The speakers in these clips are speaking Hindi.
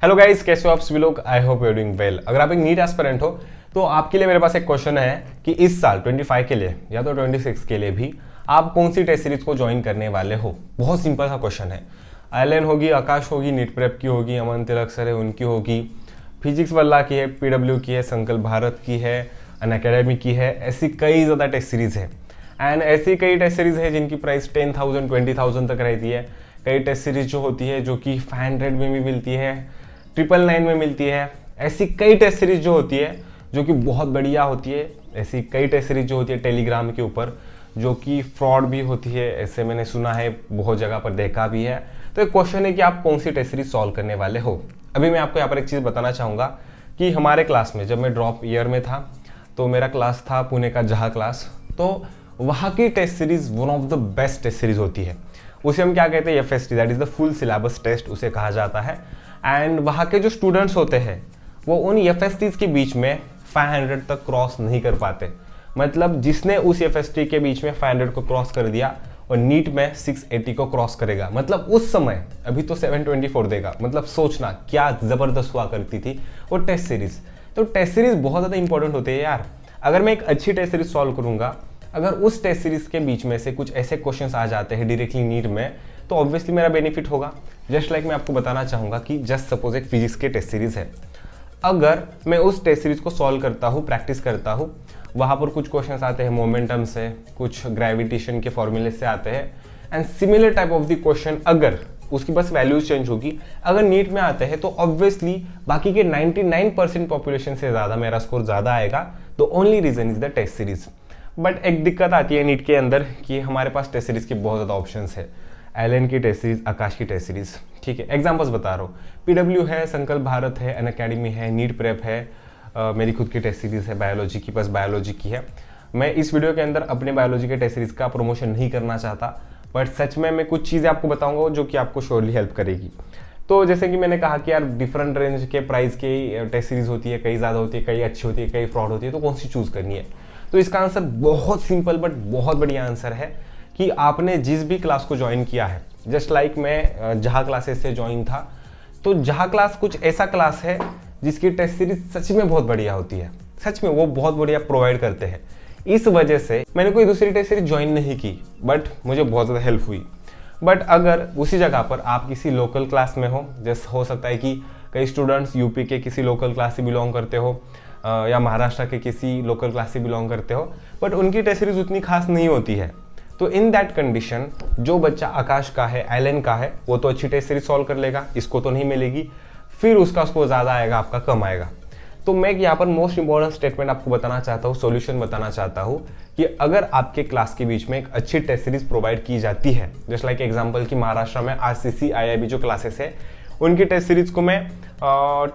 हेलो गाइस, कैसे हो आप सभी लोग। I hope you doing well. अगर आप एक नीट एस्पिरेंट हो तो आपके लिए मेरे पास एक क्वेश्चन है कि इस साल 25 के लिए या तो 26 के लिए भी आप कौन सी टेस्ट सीरीज को ज्वाइन करने वाले हो। बहुत सिंपल सा क्वेश्चन है। आयलन होगी, आकाश होगी, नीट प्रेप की होगी, अमन तिलक सर है उनकी होगी, फिजिक्स वाला की है, पीडब्ल्यू की है, संकल्प भारत की है, अन अकेडमी की है। ऐसी कई ज़्यादा टेस्ट सीरीज है एंड ऐसी कई टेस्ट सीरीज है जिनकी प्राइस 10,000 20,000 तक रहती है। कई टेस्ट सीरीज जो होती है जो कि 500 में भी मिलती है, 999 में मिलती है। ऐसी कई टेस्ट सीरीज जो होती है जो कि बहुत बढ़िया होती है। ऐसी कई टेस्ट सीरीज जो होती है टेलीग्राम के ऊपर जो कि फ्रॉड भी होती है, ऐसे मैंने सुना है, बहुत जगह पर देखा भी है। तो एक क्वेश्चन है कि आप कौन सी टेस्ट सीरीज सॉल्व करने वाले हो। अभी मैं आपको यहाँ पर एक चीज़ बताना चाहूँगा कि हमारे क्लास में जब मैं ड्रॉप ईयर में था तो मेरा क्लास था पुणे का जहा क्लास। तो वहाँ की test series one of the best test series होती है। उसे हम क्या कहते हैं, FST, that is the full syllabus test उसे कहा जाता है। एंड वहाँ के जो स्टूडेंट्स होते हैं वो उन FSTs के बीच में 500 तक क्रॉस नहीं कर पाते। मतलब जिसने उस FST के बीच में 500 को क्रॉस कर दिया और नीट में 680 को क्रॉस करेगा। मतलब उस समय अभी तो 724 देगा। मतलब सोचना क्या ज़बरदस्त हुआ करती थी वो टेस्ट सीरीज। तो टेस्ट सीरीज बहुत ज़्यादा इंपॉर्टेंट होती है यार। अगर मैं एक अच्छी टेस्ट सीरीज सॉल्व करूंगा, अगर उस टेस्ट सीरीज के बीच में से कुछ ऐसे क्वेश्चंस आ जाते हैं डायरेक्टली नीट में, तो ऑब्वियसली मेरा बेनिफिट होगा। जस्ट लाइक मैं आपको बताना चाहूँगा कि जस्ट सपोज एक फिजिक्स की टेस्ट सीरीज है। अगर मैं उस टेस्ट सीरीज को सॉल्व करता हूँ, प्रैक्टिस करता हूँ, वहाँ पर कुछ क्वेश्चंस आते हैं मोमेंटम से, कुछ ग्रेविटेशन के फॉर्मूले से आते हैं and similar type of the question अगर उसकी बस वैल्यूज चेंज होगी, अगर नीट में आते हैं तो ऑब्वियसली बाकी के 99% पॉपुलेशन से ज़्यादा मेरा स्कोर ज़्यादा आएगा। तो only reason is the test series. But एक दिक्कत आती है नीट के अंदर कि हमारे पास टेस्ट सीरीज के बहुत ज़्यादा ऑप्शंस है। एलन की टेस्ट सीरीज, आकाश की टेस्ट सीरीज, ठीक है, एग्जांपल्स बता रहा हूँ। पीडब्ल्यू है, संकल्प भारत है, अन अकेडमी है, नीट प्रेप है, मेरी खुद की टेस्ट सीरीज है बायोलॉजी की, बस बायोलॉजी की है। मैं इस वीडियो के अंदर अपने बायोलॉजी के टेस्ट सीरीज का प्रमोशन नहीं करना चाहता, बट सच में मैं कुछ चीज़ें आपको बताऊंगा जो कि आपको श्योरली हेल्प करेगी। तो जैसे कि मैंने कहा कि यार डिफरेंट रेंज के प्राइस की टेस्ट सीरीज होती है, कई ज़्यादा होती है, कई अच्छी होती है, कई फ्रॉड होती है, तो कौन सी चूज़ करनी है। तो इसका आंसर बहुत सिंपल बट बहुत बढ़िया आंसर है कि आपने जिस भी क्लास को ज्वाइन किया है। जस्ट लाइक मैं जहा क्लासेस से ज्वाइन था, तो जहा क्लास कुछ ऐसा क्लास है जिसकी टेस्ट सीरीज सच में बहुत बढ़िया होती है। सच में वो बहुत बढ़िया प्रोवाइड करते हैं। इस वजह से मैंने कोई दूसरी टेस्ट सीरीज ज्वाइन नहीं की, बट मुझे बहुत ज़्यादा हेल्प हुई। बट अगर उसी जगह पर आप किसी लोकल क्लास में हो, जैसे हो सकता है कि कई स्टूडेंट्स यूपी के किसी लोकल क्लास से बिलोंग करते हो या महाराष्ट्र के किसी लोकल क्लास से बिलोंग करते हो, बट उनकी टेस्ट सीरीज उतनी खास नहीं होती है। तो इन दैट कंडीशन जो बच्चा आकाश का है, एलन का है, वो तो अच्छी टेस्ट सीरीज सॉल्व कर लेगा, इसको तो नहीं मिलेगी, फिर उसका स्कोर ज़्यादा आएगा, आपका कम आएगा। तो मैं यहाँ पर मोस्ट इंपॉर्टेंट स्टेटमेंट आपको बताना चाहता हूँ, सॉल्यूशन बताना चाहता हूँ कि अगर आपके क्लास के बीच में एक अच्छी टेस्ट सीरीज प्रोवाइड की जाती है, जस्ट लाइक एग्जांपल कि महाराष्ट्र में RCC IIB जो क्लासेस है उनकी टेस्ट सीरीज को मैं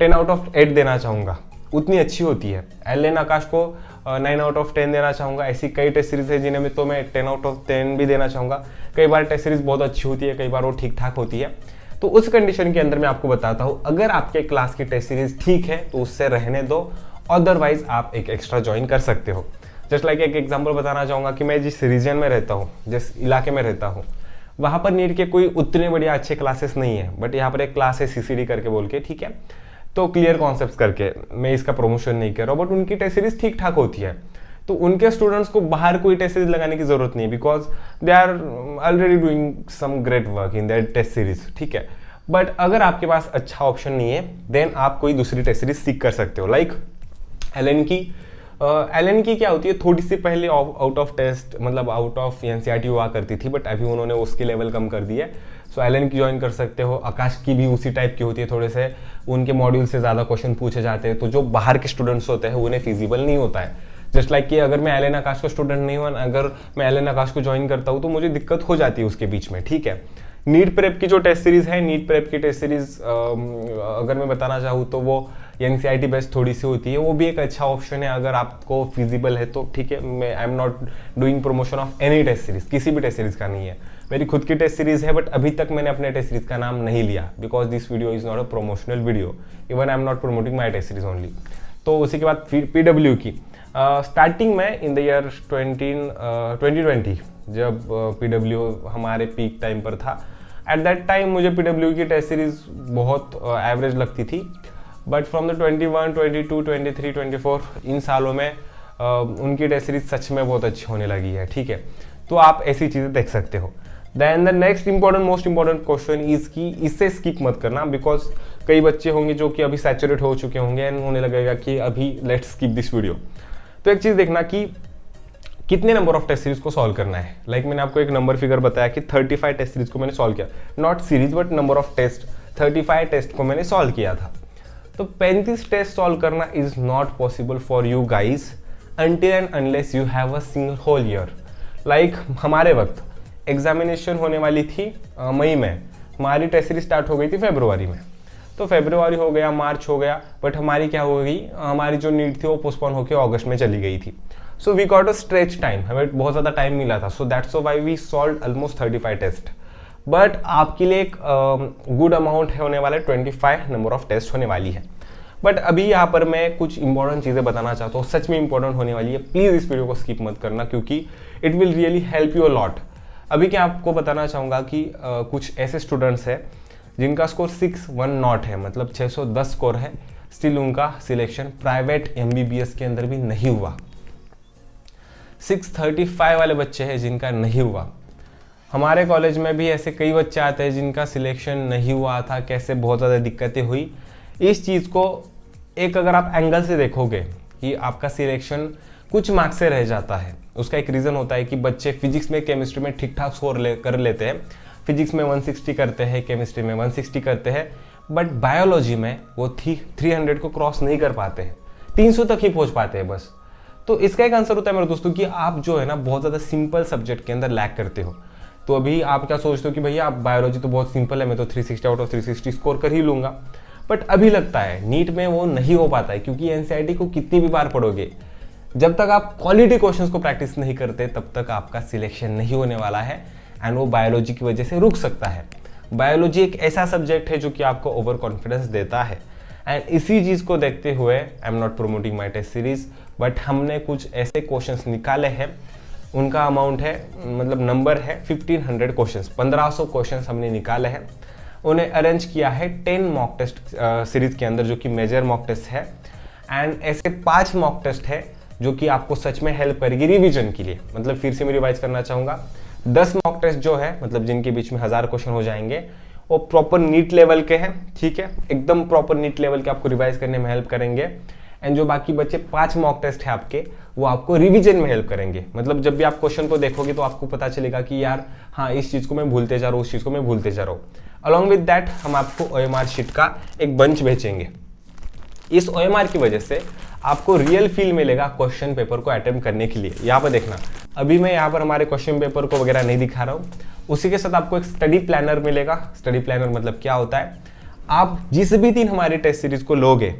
10 आउट ऑफ 8 देना चाहूँगा, उतनी अच्छी होती है। एलन आकाश को 9 आउट ऑफ 10 देना चाहूँगा। ऐसी कई टेस्ट सीरीज है जिन्हें तो मैं 10 आउट ऑफ 10 भी देना चाहूँगा। कई बार टेस्ट सीरीज बहुत अच्छी होती है, कई बार वो ठीक ठाक होती है। तो उस कंडीशन के अंदर मैं आपको बताता हूँ, अगर आपके क्लास की टेस्ट सीरीज ठीक है तो उससे रहने दो, अदरवाइज आप एक एक्स्ट्रा ज्वाइन कर सकते हो। जस्ट लाइक एक एग्जांपल बताना चाहूँगा कि मैं जिस रीजन में रहता हूँ, जिस इलाके में रहता हूँ, वहाँ पर नीट के कोई उतने बढ़िया अच्छे क्लासेस नहीं है, बट यहाँ पर एक क्लास है CCD करके बोल के, ठीक है, तो क्लियर कॉन्सेप्ट्स करके, मैं इसका प्रमोशन नहीं कर रहा हूँ, बट उनकी टेस्ट सीरीज ठीक ठाक होती है। तो उनके स्टूडेंट्स को बाहर कोई टेस्ट सीरीज लगाने की जरूरत नहीं, because they are already doing some great work in that test series, ठीक है। बट अगर आपके पास अच्छा ऑप्शन नहीं है, देन आप कोई दूसरी टेस्ट सीरीज सीख कर सकते हो। लाइक एलन की क्या होती है, थोड़ी सी पहले आउट ऑफ टेस्ट, मतलब आउट ऑफ NCERT हुआ करती थी, बट अभी उन्होंने उसकी लेवल कम कर दी है। सो एलन की ज्वाइन कर सकते हो। आकाश की भी उसी टाइप की होती है, थोड़े से उनके मॉड्यूल से ज़्यादा क्वेश्चन पूछे जाते हैं, तो जो बाहर के स्टूडेंट्स होते हैं उन्हें फिजिबल नहीं होता है। जस्ट लाइक कि अगर मैं एलन आकाश का स्टूडेंट नहीं हूँ, अगर मैं एलन आकाश को ज्वाइन करता हूँ तो मुझे दिक्कत हो जाती है उसके बीच में, ठीक है। नीट प्रेप की जो टेस्ट सीरीज है, नीट प्रेप की टेस्ट सीरीज अगर मैं बताना चाहूँ तो वो NCERT बेस्ड थोड़ी सी होती है, वो भी एक अच्छा ऑप्शन है अगर आपको फिजिबल है तो, ठीक है। मैं I am not doing promotion of any test series, किसी भी टेस्ट सीरीज का नहीं है, मेरी खुद की टेस्ट सीरीज है, बट अभी तक मैंने अपने टेस्ट सीरीज का नाम नहीं लिया, because this video is not a promotional video, even I am not promoting my test series only. तो उसी के बाद फिर PW की स्टार्टिंग में इन द ईयर 2020 जब PW हमारे पीक टाइम पर था, एट दैट टाइम मुझे PW की टेस्ट सीरीज बहुत एवरेज लगती थी, बट फ्रॉम द 21, 22, 23, 24 इन सालों में उनकी टेस्ट सीरीज सच में बहुत अच्छी होने लगी है, ठीक है। तो आप ऐसी चीज़ें देख सकते हो। Then the next most important question is कि इससे स्किप मत करना, बिकॉज कई बच्चे होंगे जो कि अभी सैचुरेट हो चुके होंगे एंड उन्हें लगेगा कि अभी लेट्स स्किप दिस वीडियो। तो एक चीज़ देखना कि कितने नंबर ऑफ टेस्ट सीरीज को सॉल्व करना है। लाइक मैंने आपको एक नंबर फिगर बताया कि 35 टेस्ट सीरीज को मैंने सॉल्व किया, not series but number of test, 35 test को मैंने सॉल्व किया था। तो 35 टेस्ट सॉल्व करना is not possible for you guys until and unless you have a single whole year। Like हमारे वक्त एग्जामिनेशन होने वाली थी मई में, हमारी टेस्ट सीरीज स्टार्ट हो गई थी फरवरी में। तो फरवरी हो गया, मार्च हो गया, बट हमारी क्या हो गई, हमारी जो नीट थी वो पोस्टपोन होकर अगस्त में चली गई थी। So we got a stretch time, हमें बहुत ज़्यादा टाइम मिला था। So that's why we solve almost 35 test. But आपके लिए एक गुड अमाउंट होने वाला है, 25 नंबर ऑफ टेस्ट होने वाली है। बट अभी यहाँ पर मैं कुछ इंपॉर्टेंट चीज़ें बताना चाहता हूँ, सच में इंपॉर्टेंट होने वाली है। प्लीज़ इस वीडियो को स्किप मत करना, क्योंकि it will really help you a lot. अभी क्या आपको बताना चाहूँगा कि कुछ ऐसे स्टूडेंट्स हैं जिनका स्कोर 610 नॉट है, मतलब 610 स्कोर है, स्टिल उनका सिलेक्शन प्राइवेट MBBS के अंदर भी नहीं हुआ। 635 वाले बच्चे हैं जिनका नहीं हुआ। हमारे कॉलेज में भी ऐसे कई बच्चे आते हैं जिनका सिलेक्शन नहीं हुआ था, कैसे बहुत ज़्यादा दिक्कतें हुई। इस चीज़ को एक अगर आप एंगल से देखोगे कि आपका सिलेक्शन कुछ मार्क्स से रह जाता है, उसका एक रीज़न होता है कि बच्चे फिजिक्स में, केमिस्ट्री में ठीक ठाक स्कोर कर लेते हैं। फिजिक्स में 160 करते हैं, केमिस्ट्री में 160 करते हैं, बट बायोलॉजी में वो 300 को क्रॉस नहीं कर पाते हैं, 300 तक ही पहुंच पाते हैं बस। तो इसका एक आंसर होता है मेरे दोस्तों कि आप जो है ना बहुत ज़्यादा सिंपल सब्जेक्ट के अंदर लैक करते हो। तो अभी आप क्या सोचते हो कि भैया बायोलॉजी तो बहुत सिंपल है, मैं तो 360 आउट ऑफ 360 स्कोर कर ही लूँगा। बट अभी लगता है नीट में वो नहीं हो पाता है, क्योंकि NCERT को कितनी भी बार पढ़ोगे, जब तक आप क्वालिटी क्वेश्चंस को प्रैक्टिस नहीं करते तब तक आपका सिलेक्शन नहीं होने वाला है, एंड वो बायोलॉजी की वजह से रुक सकता है। बायोलॉजी एक ऐसा सब्जेक्ट है जो कि आपको ओवर कॉन्फिडेंस देता है, एंड इसी चीज़ को देखते हुए I am not promoting my test series, but हमने कुछ ऐसे क्वेश्चंस निकाले हैं, उनका अमाउंट है, मतलब नंबर है 1500 क्वेश्चंस, 1500 क्वेश्चंस हमने निकाले हैं। उन्हें अरेंज किया है 10 मॉक टेस्ट सीरीज के अंदर, जो कि मेजर मॉक टेस्ट है, एंड ऐसे 5 मॉक टेस्ट है जो कि आपको सच में हेल्प करेगी रिवीजन के लिए। मतलब फिर से मैं रिवाइज करना चाहूँगा, 10 मॉक टेस्ट जो है, मतलब जिनके बीच में 1000 क्वेश्चन हो जाएंगे, वो प्रॉपर नीट लेवल के हैं, ठीक है, एकदम प्रॉपर नीट लेवल के आपको रिवाइज करने में हेल्प करेंगे। एंड जो बाकी बचे 5 मॉक टेस्ट है आपके, वो आपको रिवीजन में हेल्प करेंगे। मतलब जब भी आप क्वेश्चन को देखोगे तो आपको पता चलेगा कि यार हाँ, इस चीज़ को मैं भूलते जा रहा हूँ, उस चीज़ को मैं भूलते जा रहा हूँ। अलॉन्ग विद दैट हम आपको OMR शीट का एक बंच भेजेंगे। इस OMR की वजह से आपको रियल फील मिलेगा क्वेश्चन पेपर को अटेम्प्ट करने के लिए। यहाँ पर देखना, अभी मैं यहाँ पर हमारे क्वेश्चन पेपर को वगैरह नहीं दिखा रहा हूँ, उसी के साथ आपको एक स्टडी प्लानर मिलेगा। स्टडी प्लानर मतलब क्या होता है, आप जिस भी दिन हमारी टेस्ट सीरीज को लोगे,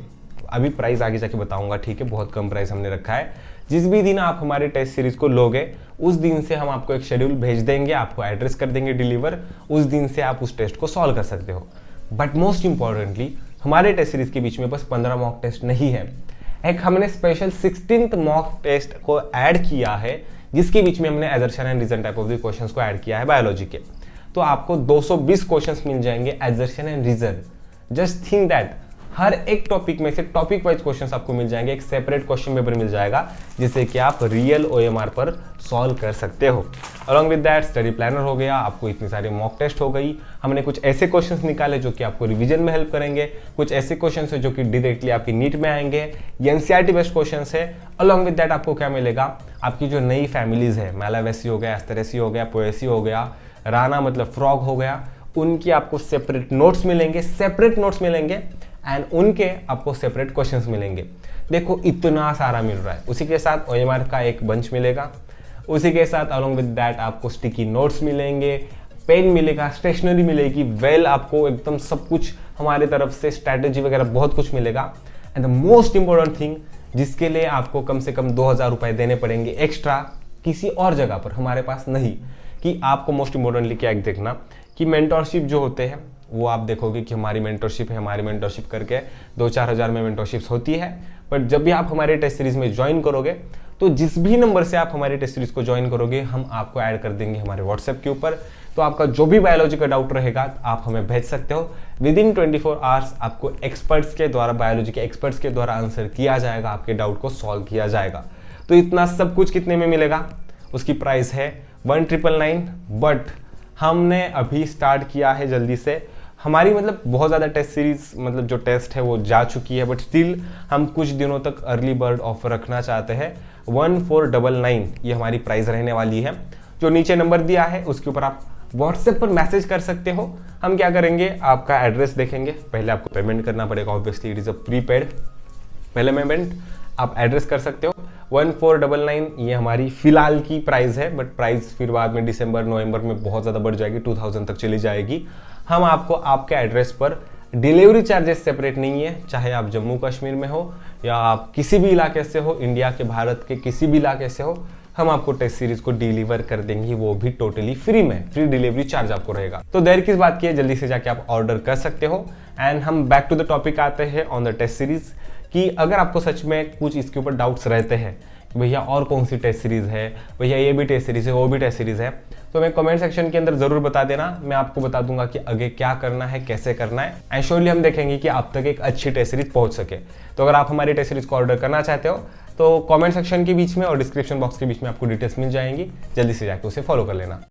अभी प्राइस आगे जाके बताऊंगा, ठीक है, बहुत कम प्राइस हमने रखा है। जिस भी दिन आप हमारे टेस्ट सीरीज को लोगे, उस दिन से हम आपको एक शेड्यूल भेज देंगे, आपको एड्रेस कर देंगे डिलीवर, उस दिन से आप उस टेस्ट को सॉल्व कर सकते हो। बट मोस्ट इंपॉर्टेंटली हमारे टेस्ट सीरीज के बीच में बस 15 मॉक टेस्ट नहीं है, एक हमने स्पेशल 16th मॉक टेस्ट को ऐड किया है, जिसके बीच में हमने assertion and reason type of the questions को ऐड किया है बायोलॉजी के। तो आपको 220 क्वेश्चंस मिल जाएंगे assertion and reason. Just think that हर एक टॉपिक में से टॉपिक वाइज क्वेश्चंस आपको मिल जाएंगे, एक सेपरेट क्वेश्चन पेपर मिल जाएगा, जिससे कि आप रियल OMR पर सॉल्व कर सकते हो। Along with that study planner हो गया, आपको इतनी सारी मॉक टेस्ट हो गई, हमने कुछ ऐसे क्वेश्चंस निकाले जो कि आपको रिवीजन में हेल्प करेंगे, कुछ ऐसे क्वेश्चंस है जो कि डायरेक्टली आपकी नीट में आएंगे, ये NCERT बेस्ड क्वेश्चंस है। अलॉन्ग विद दैट आपको क्या मिलेगा, आपकी जो नई फैमिलीज है, मैलावेसी हो गया, एस्टेरेसी हो गया, पोएसी हो गया, राना मतलब फ्रॉग हो गया, उनकी आपको सेपरेट नोट्स मिलेंगे, एंड उनके आपको सेपरेट क्वेश्चंस मिलेंगे। देखो इतना सारा मिल रहा है। उसी के साथ OMR का एक बंच मिलेगा, उसी के साथ अलॉन्ग विद दैट आपको स्टिकी नोट्स मिलेंगे, पेन मिलेगा, स्टेशनरी मिलेगी, वेल आपको एकदम सब कुछ हमारे तरफ से, स्ट्रैटेजी वगैरह बहुत कुछ मिलेगा। And the most important thing, जिसके लिए आपको कम से कम 2000 रुपये देने पड़ेंगे एक्स्ट्रा, किसी और जगह पर हमारे पास नहीं, कि आपको मोस्ट इंपॉर्टेंटली क्या देखना कि मेंटरशिप जो होते हैं वो आप देखोगे कि हमारी मेंटरशिप है, हमारी मेंटरशिप करके 2-4 हज़ार में मेंटरशिप्स होती है। बट जब भी आप हमारे टेस्ट सीरीज में ज्वाइन करोगे, तो जिस भी नंबर से आप हमारी टेस्ट सीरीज को ज्वाइन करोगे, हम आपको ऐड कर देंगे हमारे व्हाट्सएप के ऊपर, तो आपका जो भी बायोलॉजी का डाउट रहेगा आप हमें भेज सकते हो। विद इन 24 आवर्स आपको एक्सपर्ट्स के द्वारा, बायोलॉजी के एक्सपर्ट्स के द्वारा आंसर किया जाएगा, आपके डाउट को सॉल्व किया जाएगा। तो इतना सब कुछ कितने में मिलेगा? उसकी प्राइस है 1999। बट हमने अभी स्टार्ट किया है जल्दी से, हमारी मतलब बहुत ज़्यादा टेस्ट सीरीज, मतलब जो टेस्ट है वो जा चुकी है, बट स्टिल हम कुछ दिनों तक अर्ली बर्ड ऑफर रखना चाहते हैं। 1499 ये हमारी प्राइस रहने वाली है। जो नीचे नंबर दिया है उसके ऊपर आप व्हाट्सएप पर मैसेज कर सकते हो। हम क्या करेंगे, आपका एड्रेस देखेंगे, पहले आपको पेमेंट करना पड़ेगा, obviously it is a prepaid पहले पेमेंट आप एड्रेस कर सकते हो। 1499 ये हमारी फिलहाल की प्राइस है, बट प्राइस फिर बाद में दिसंबर नवंबर में बहुत ज़्यादा बढ़ जाएगी, 2000 तक चली जाएगी। हम आपको आपके एड्रेस पर डिलीवरी चार्जेस सेपरेट नहीं है, चाहे आप जम्मू कश्मीर में हो या आप किसी भी इलाके से हो, इंडिया के भारत के किसी भी इलाके से हो, हम आपको टेस्ट सीरीज को डिलीवर कर देंगे, वो भी टोटली फ्री में, फ्री डिलीवरी चार्ज आपको रहेगा। तो देर किस बात की है, जल्दी से जाके आप ऑर्डर कर सकते हो। एंड हम बैक टू द टॉपिक आते हैं ऑन द टेस्ट सीरीज कि अगर आपको सच में कुछ इसके ऊपर डाउट्स रहते हैं कि भैया और कौन सी टेस्ट सीरीज है, भैया ये भी टेस्ट सीरीज है, वो भी टेस्ट सीरीज है, तो मैं कमेंट सेक्शन के अंदर जरूर बता देना। मैं आपको बता दूंगा कि आगे क्या करना है, कैसे करना है, एंड श्योरली हम देखेंगे कि आप तक एक अच्छी टेस्ट सीरीज पहुंच सके। तो अगर आप हमारी टेस्ट सीरीज को ऑर्डर करना चाहते हो तो कमेंट सेक्शन के बीच में और डिस्क्रिप्शन बॉक्स के बीच में आपको डिटेल्स मिल जाएंगी, जल्दी से जाकर उसे फॉलो कर लेना।